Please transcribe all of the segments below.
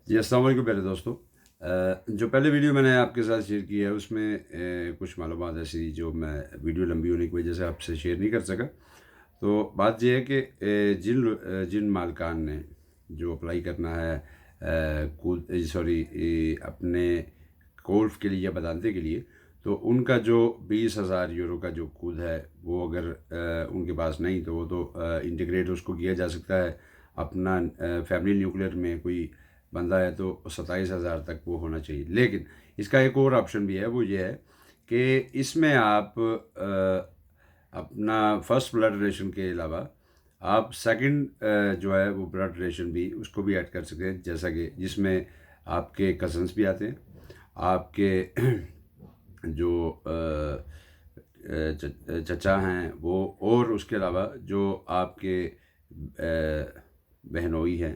جی السلام علیکم پہلے دوستوں، جو پہلے ویڈیو میں نے آپ کے ساتھ شیئر کی ہے اس میں کچھ معلومات ایسی جو میں ویڈیو لمبی ہونے کی وجہ سے آپ سے شیئر نہیں کر سکا۔ تو بات یہ ہے کہ جن مالکان نے جو اپلائی کرنا ہے اپنے گولف کے لیے یا بدانتے کے لیے، تو ان کا جو 20,000 یورو کا جو کود ہے وہ اگر ان کے پاس نہیں تو وہ تو انٹیگریٹ اس کو کیا جا سکتا ہے اپنا فیملی نیوکلیر میں کوئی بندہ ہے تو 27,000 تک وہ ہونا چاہیے۔ لیکن اس کا ایک اور آپشن بھی ہے، وہ یہ ہے کہ اس میں آپ اپنا فرسٹ بلڈ ریلیشن کے علاوہ آپ سیکنڈ جو ہے وہ بلڈ ریلیشن بھی اس کو بھی ایڈ کر سکتے ہیں، جیسا کہ جس میں آپ کے کزنس بھی آتے ہیں، آپ کے جو چچا ہیں وہ، اور اس کے علاوہ جو آپ کے بہنوئی ہیں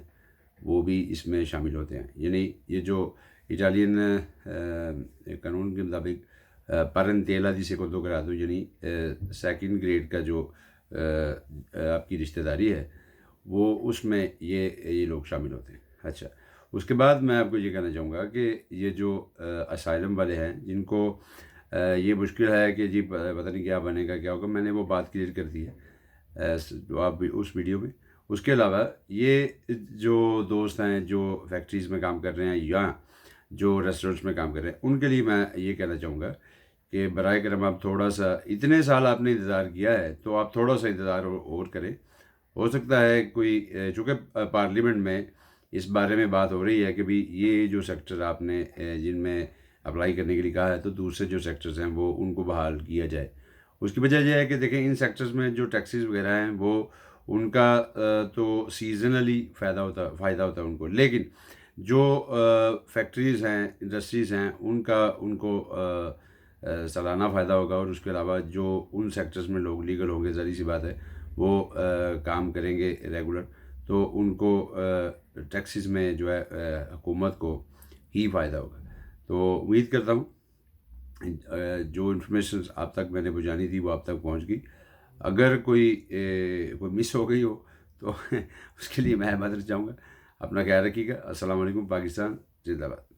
وہ بھی اس میں شامل ہوتے ہیں۔ یعنی یہ جو اٹالین قانون کے مطابق پرنتیلا دی سیکونڈو گراڈو، یعنی سیکنڈ گریڈ کا جو آپ کی رشتہ داری ہے وہ اس میں یہ لوگ شامل ہوتے ہیں۔ اچھا، اس کے بعد میں آپ کو یہ کہنا چاہوں گا کہ یہ جو اسائلم والے ہیں جن کو یہ مشکل ہے کہ جی پتہ نہیں کیا بنے گا کیا ہوگا، میں نے وہ بات کلیئر کر دی ہے جو آپ اس ویڈیو میں۔ اس کے علاوہ یہ جو دوست ہیں جو فیکٹریز میں کام کر رہے ہیں یا جو ریسٹورنٹس میں کام کر رہے ہیں، ان کے لیے میں یہ کہنا چاہوں گا کہ برائے کرم آپ تھوڑا سا، اتنے سال آپ نے انتظار کیا ہے تو آپ تھوڑا سا انتظار اور کریں۔ ہو سکتا ہے کوئی چونکہ پارلیمنٹ میں اس بارے میں بات ہو رہی ہے کہ بھی یہ جو سیکٹر آپ نے جن میں اپلائی کرنے کے لیے کہا ہے تو دوسرے جو سیکٹرز ہیں وہ ان کو بحال کیا جائے۔ اس کی وجہ یہ ہے کہ دیکھیں ان سیکٹرز میں جو ٹیکسیز وغیرہ ہیں وہ ان کا تو سیزنلی فائدہ ہوتا ہے ان کو، لیکن جو فیکٹریز ہیں، انڈسٹریز ہیں، ان کو سالانہ فائدہ ہوگا، اور اس کے علاوہ جو ان سیکٹرز میں لوگ لیگل ہوں گے، ظاہر سی بات ہے وہ کام کریں گے ریگولر، تو ان کو ٹیکسیز میں جو ہے حکومت کو ہی فائدہ ہوگا۔ تو امید کرتا ہوں جو انفارمیشن آپ تک میں نے پہنچانی تھی وہ آپ تک پہنچ گئی۔ اگر کوئی مس ہو گئی ہو تو اس کے لیے میں معذرت چاہوں گا۔ اپنا خیال رکھیے گا۔ السلام علیکم، پاکستان زندہ باد۔